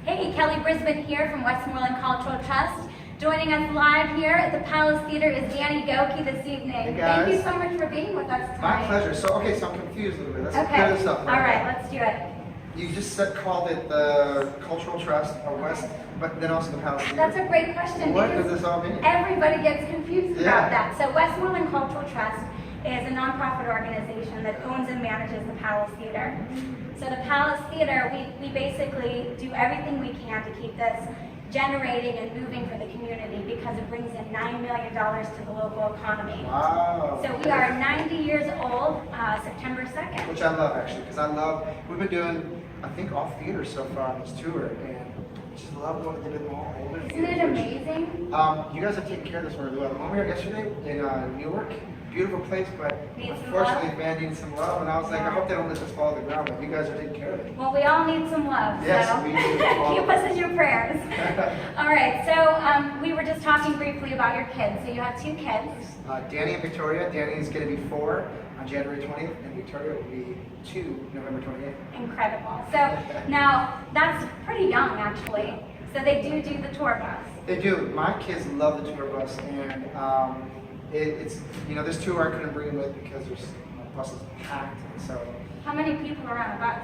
Hey, Kelli, Brisbane here from Westmoreland Cultural Trust. Joining us live here at the Palace Theater is Danny Gokey this evening. Hey guys. Thank you so much for being with us tonight. My pleasure. So I'm confused a little bit. Let's Okay. clear this up. All right, let's do it. You just called it the Cultural Trust of West, but then also the Palace Theater. That's a great question. What because does this all mean? Everybody gets confused Yeah. about that. So Westmoreland Cultural Trust is a nonprofit organization that owns and manages the Palace Theater. So the Palace Theater, we basically do everything we can to keep this generating and moving for the community because it brings in $9 million to the local economy. Wow. So we are 90 years old, September 2nd. Which I love actually, because we've been doing, I think, all theaters so far on this tour, and I just love going to do them all over. Isn't it amazing? You guys have taken care of this one really well. When we were here yesterday in Newark, beautiful place, but Needs some unfortunately, love? man needs some love, and I was like, I hope they don't let this fall to the ground, but you guys are taking care of it. Well, we all need some love, Yes, so we do. keep us in your prayers. All right, so we were just talking briefly about your kids. So you have two kids. Danny and Victoria. Danny is going to be 4 on January 20th, and Victoria will be 2 November 28th. Incredible. So now that's pretty young, actually. So they do the tour bus. They do. My kids love the tour bus, and it's this tour I couldn't bring them with because the bus is packed. So. How many people are on a bus?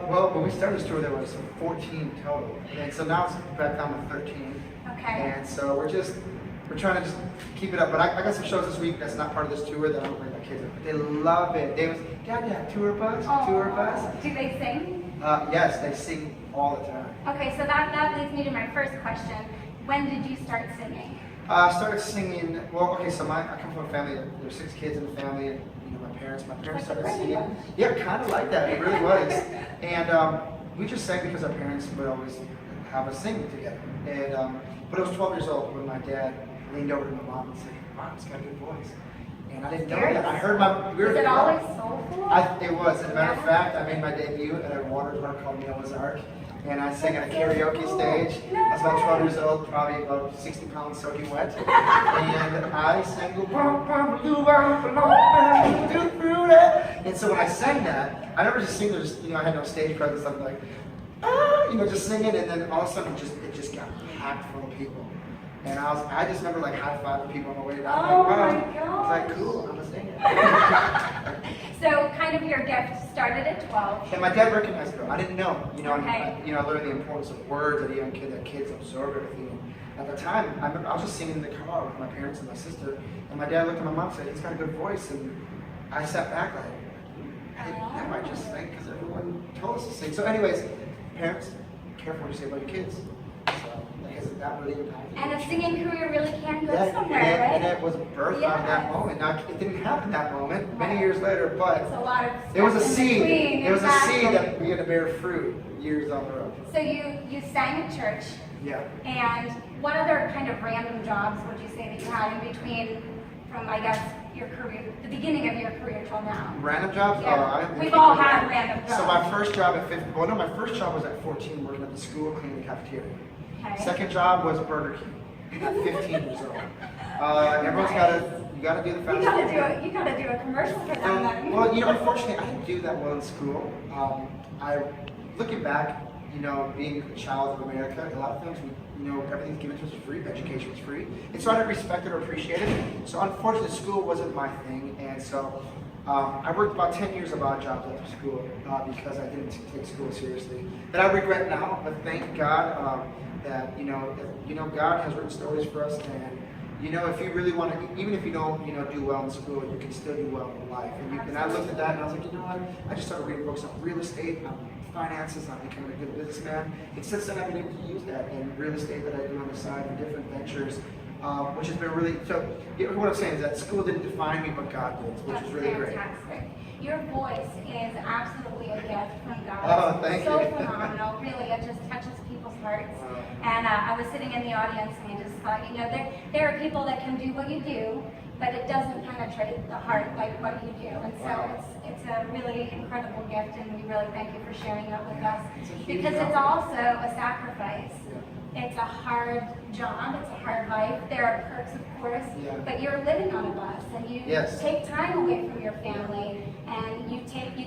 Well, when we started this tour, there was 14 total, and so now it's back down to 13. Okay. And so we're trying to just keep it up. But I got some shows this week that's not part of this tour that I don't bring my kids in. But they love it. They was, Dad, tour bus, tour bus. Do they sing? Yes, they sing all the time. Okay, so that leads me to my first question. When did you start singing? I started singing. Well, okay, so I come from a family. There's 6 kids in the family, and my parents started singing. Yeah, kind of like that. It really was. And we just sang because our parents would always have us sing together. And but I was 12 years old when my dad leaned over to my mom and said, "Mom's got a good voice." And I didn't know that. I heard Was it always soulful? It was. As a matter of fact, I made my debut at a water park called Noah's Ark. And I sang at a karaoke stage. I was about 12 years old, probably about 60 pounds soaking wet. And I sang, and so when I sang that, I never just sing, I had no stage presence. I'm like, just singing, and then all of a sudden it just got packed full of people. And I just remember like high-fiving people on the way down. Oh like, wow. my gosh. I was like, cool, I'm a singer. So kind of your gift started at 12. And my dad recognized it. I didn't know. Okay. I learned the importance of words at a young kid, that kids absorb everything. And at the time, I remember I was just singing in the car with my parents and my sister, and my dad looked at my mom and said, "He's got a good voice." And I sat back like, I might just sing because everyone told us to sing. So anyways, parents, careful what you say about your kids. So, because that really impacted me. And a singing career really can go Yeah, somewhere, and right? it was birthed out of that moment. Now, it didn't happen that moment, many years later, but It's a lot of it was a steps in seed. between, It was a exactly. seed that we had to bear fruit years down the road. So you sang at church, Yeah. and what other kind of random jobs would you say that you had in between from, I guess, your career, the beginning of your career till now? Random jobs? Yeah. Oh, We've all had random jobs. So my first job at 15, my first job was at 14, working at the school, cleaning the cafeteria. Okay. Second job was Burger King at 15 years old. Everyone's you gotta do the fast food. You gotta do a commercial for them then. Well, unfortunately, I didn't do that well in school. Looking back, being a child of America, a lot of things, everything's given to us for free. Education was free. And so I didn't respect it or appreciate it. So unfortunately, school wasn't my thing. And so I worked about 10 years of odd jobs after school because I didn't take school seriously. That I regret now, but thank God that, God has written stories for us. And, if you really want to, even if you don't, do well in school, you can still do well in life. And I looked at that and I was like, what? I just started reading books on real estate, on finances, on becoming a good businessman. And since then, I've been able to use that in real estate that I do on the side and different ventures, which has been really, so what I'm saying is that school didn't define me, but God did, which is really great. Fantastic. Your voice is absolutely a gift from God. Oh, thank so you. phenomenal. Really, it just touches people's hearts. And I was sitting in the audience and I just thought, there are people that can do what you do, but it doesn't penetrate the heart like what you do. And so it's a really incredible gift, and we really thank you for sharing it with us. Because it's also a sacrifice. It's a hard job, it's a hard life. There are perks, of course, but you're living on a bus, and you take time away from your family, and you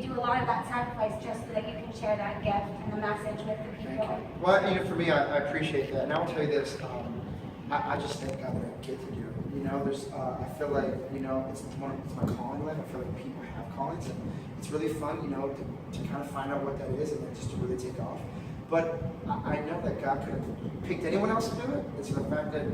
do a lot of that sacrifice just so that you can share that gift and the message with the people. Well, for me, I appreciate that, and I will tell you this. I just thank God that I get to do it. I feel like it's my calling life. I feel like people have callings, and it's really fun, to kind of find out what that is, and then just to really take off. But I know that God could have picked anyone else to do it. It's the fact that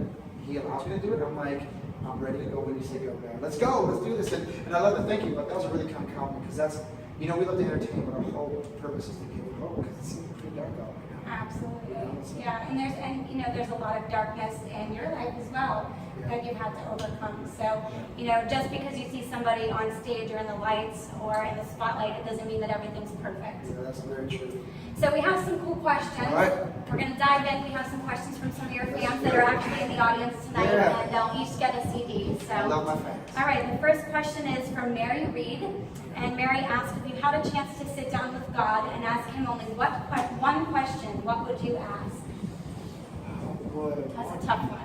He allows me to do it. I'm like, I'm ready to go when you say go, man. Let's go, let's do this. And I love to thank you, but that was a really kind of compliment, because that's, we love to entertain, but our whole purpose is to give hope, because it seems pretty dark out right now. Absolutely. Yeah, and there's a lot of darkness in your life as well that you've had to overcome. So, just because you see somebody on stage or in the lights or in the spotlight, it doesn't mean that everything's perfect. Yeah, that's very true. So we have some cool questions. All right. We're going to dive in. We have some questions from some of your fans that are actually in the audience tonight, and they'll each get a CD. So. I love my fans. All right, the first question is from Mary Reed. And Mary asked, if you had a chance to sit down with God and ask Him only one question, what would you ask? Oh, boy. That's a tough one.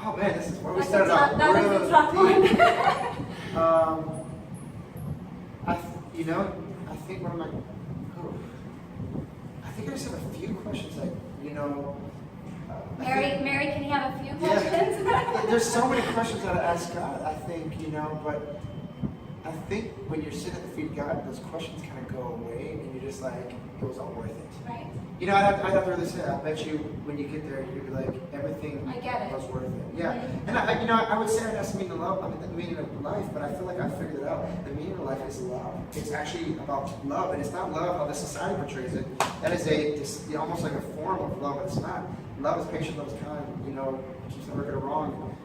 Oh, man, this is where we started off. That was a tough one. I think one of my... I think I just have a few questions that, Mary, can you have a few questions? There's so many questions that I ask God, I think, but I think when you're sitting at the feet of God, those questions kind of go away, and you're just like, it was all worth it. Right. I'd have to really say, I bet you when you get there, you'd be like, everything was worth it. Yeah. And I would say that's the meaning of love. The meaning of life, but I feel like I figured it out. The meaning of life is love. It's actually about love, and it's not love how the society portrays it. That is it's almost like a form of love, but it's not. Love is patient, love is kind. Keeps the record of wrong.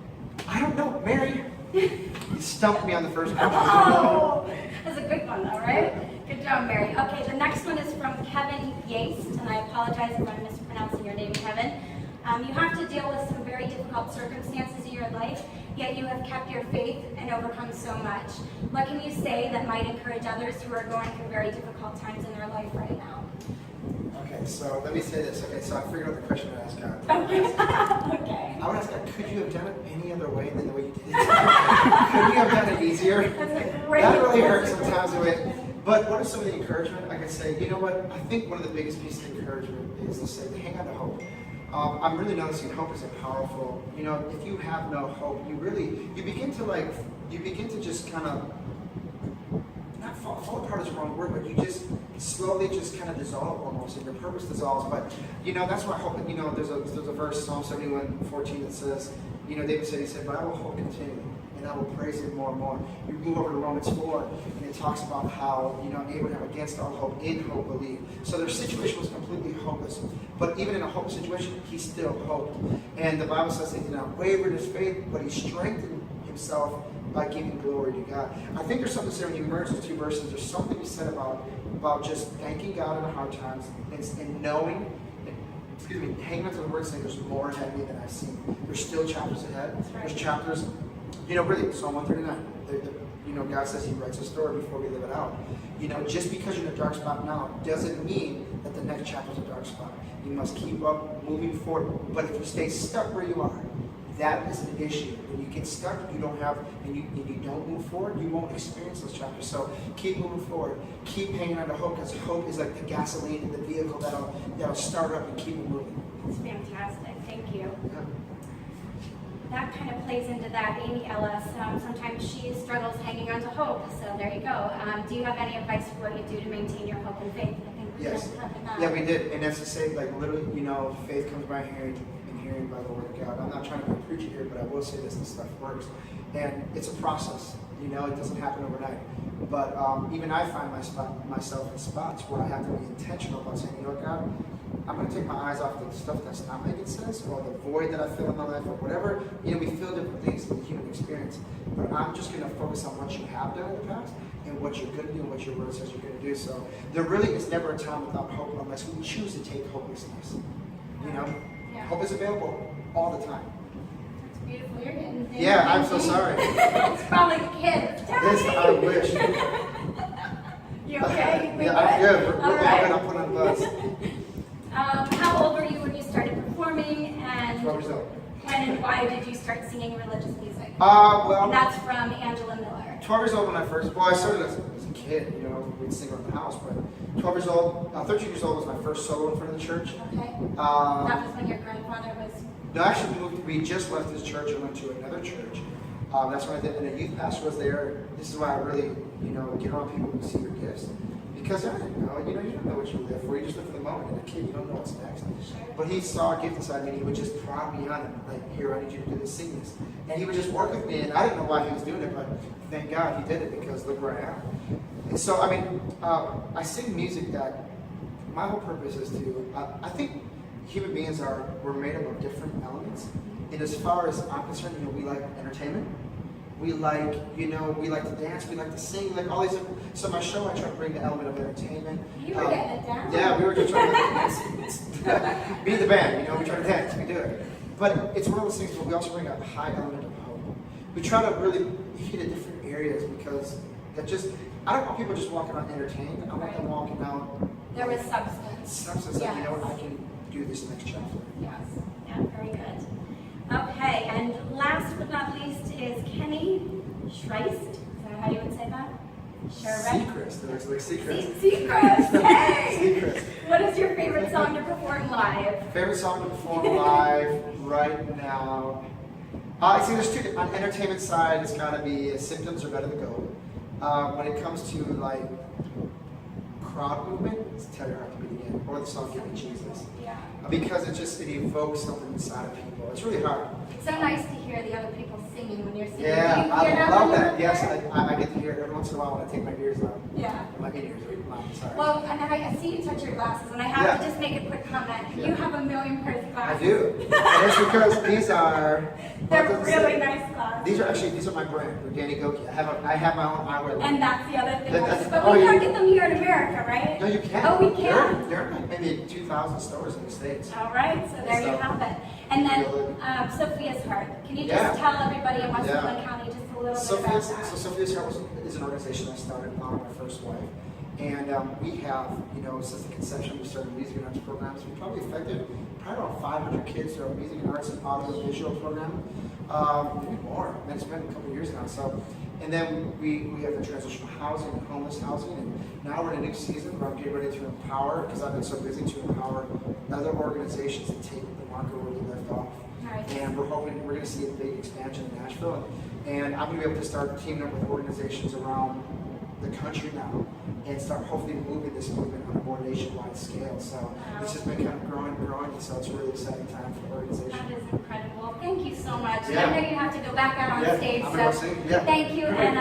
I don't know, Mary. You stumped me on the first question. Oh, that's a good one, though, right? Good job, Mary. Okay, the next one is from Kevin Yates, and I apologize if I'm mispronouncing your name, Kevin. You have to deal with some very difficult circumstances in your life, yet you have kept your faith and overcome so much. What can you say that might encourage others who are going through very difficult times in their life right now? Okay, so let me say this. Okay, so I figured out the question to ask God. Okay. I would ask God, could you have done it any other way than the way you did it? Could you have done it easier? That's a great That really hurts sometimes. But what are some of the encouragement? I can say, you know what? I think one of the biggest pieces of encouragement is to say, hang on to hope. I'm really noticing hope is a powerful. If you have no hope, you begin to just kind of not fall apart is the wrong word, but you just slowly just kind of dissolve almost, and your purpose dissolves. But that's why hope. There's a verse, Psalm 71:14 that says, David said, but I will hope continually, and I will praise Him more and more. You move over to Romans 4, and it talks about how Abraham, against all hope, in hope believed. So their situation was completely hopeless, but even in a hopeless situation, he still hoped. And the Bible says he did not waver in his faith, but he strengthened himself by giving glory to God. I think there's something to say when you merge those two verses. There's something to be said about just thanking God in the hard times and knowing. Hanging on to the word, saying there's more ahead of me than I've seen. There's still chapters ahead. There's chapters, really, Psalm 139. God says He writes a story before we live it out. Just because you're in a dark spot now doesn't mean that the next chapter's a dark spot. You must keep up moving forward. But if you stay stuck where you are, that is an issue. When you get stuck, and you don't move forward, you won't experience those chapters. So keep moving forward. Keep hanging on to hope, because hope is like the gasoline in the vehicle that'll start up and keep it moving. That's fantastic. Thank you. Yeah. That kind of plays into that. Amy Ellis, sometimes she struggles hanging on to hope. So there you go. Do you have any advice for what you do to maintain your hope and faith? I think yes. Yeah, we did. And that's to say, literally, faith comes by hearing, and hearing by the word of God. I'm not trying to be a preacher here, but I will say this stuff works. And it's a process. It doesn't happen overnight. But even I find myself in spots where I have to be intentional about saying, God, I'm going to take my eyes off the stuff that's not making sense, or the void that I feel in my life, or whatever. We feel different things in the human experience. But I'm just going to focus on what you have done in the past, and what you're going to do, and what your word says you're going to do. So there really is never a time without hope unless we choose to take hopelessness. Yeah. Hope is available all the time. That's beautiful. You're getting ding, Yeah, ding, I'm so ding. sorry. It's probably the kids. This, I wish. You okay? We Yeah, I'm good. We're All all right. good. I'll put on the bus. How old were you when you started performing, and 12 years old. when and why did you start singing religious music? Well, And that's from Angela Miller. 12 years old when I first, well, I started as a kid, you know, we'd sing around the house, but 12 years old, 13 years old was my first solo in front of the church. Okay. That was when your grandfather was. No, actually, we just left this church and went to another church. That's when I did, and a youth pastor was there. This is why I really, you know, get around people who see your gifts. Because I didn't know, you don't know what you live for. You just live for the moment. And a kid, you don't know what's next. Sure. But he saw a gift inside me, and he would just prod me on it. Like, here, I need you to do this, sing this. And he would just work with me, and I didn't know why he was doing it, but thank God he did it, because look where I am. And so, I mean, I sing music that my whole purpose is to, I think human beings we're made up of different elements. And as far as I'm concerned, you know, we like entertainment. We like, you know, we like to dance, we like to sing, we like all these different, so my show, I try to bring the element of entertainment. You were getting it down. Yeah, we were just trying to dance. Be the band, you know, we try to dance, we do it. But it's one of those things where we also bring a high element of hope. We try to really hit at different areas, because that just, I don't want people just walking out entertained, I want them walking out. There was substance. Substance, like, you know what, I can do this next chapter. Yes. Yeah, very good. Okay, and last but not least is Kenny Schreist. Is that how you would say that? Seacrest, it looks like Seacrest. Seacrest, hey! Seacrest. What is your favorite song to perform live? Favorite song to perform live right now? See, there's two. On the entertainment side, it's got to be Symptoms Are Better Than Gold. When it comes to like crowd movement, it's Tell Your Heart to Beat Again, or the song Give Me Jesus. Yeah. Because it evokes something inside of people. It's really hard. It's so nice to hear the other people singing when you're singing. Yeah, Do you hear I love when that. you're Yes, there? I get to hear it every once in a while when I take my ears out. Yeah. My in-ears, sorry. Well, and I see you touch your glasses, and I have to Yeah. just make a quick comment. Yeah. You have a million pairs of I glasses. do. And it's because these are. They're really nice glasses. These are my brand. They're Danny Gokey. I have my own eyewear line. And that's the other thing. That's- But oh, we you- can't get them here in America, right? No, you can. Oh, we can. There are like maybe 2,000 stores in the States. All right, so there you have it. And then Sophia's Heart. Can you just Yeah. tell everybody in Westmoreland Yeah. County just a little bit about that? Sophia's Heart is an organization I started on my first wife. And we have, you know, since the conception, we started music and arts programs. We probably affected around 500 kids through our music and arts and audio and visual program. Maybe more. And it's been a couple of years now. So, and then we have the transitional housing and homeless housing. And now we're in a new season where I'm getting ready to empower, because I've been so busy, to empower other organizations to take the marker where we left off. Nice. And we're hoping we're going to see a big expansion in Nashville. And I'm going to be able to start teaming up with organizations around the country now and start hopefully moving this movement on a more nationwide scale. So it's just been kind of growing, and so it's a really exciting time for the organization. That is incredible. Thank you so much. Yeah. I know you have to go back out on Yeah, stage, I'm gonna so go sing. Yeah. thank you, and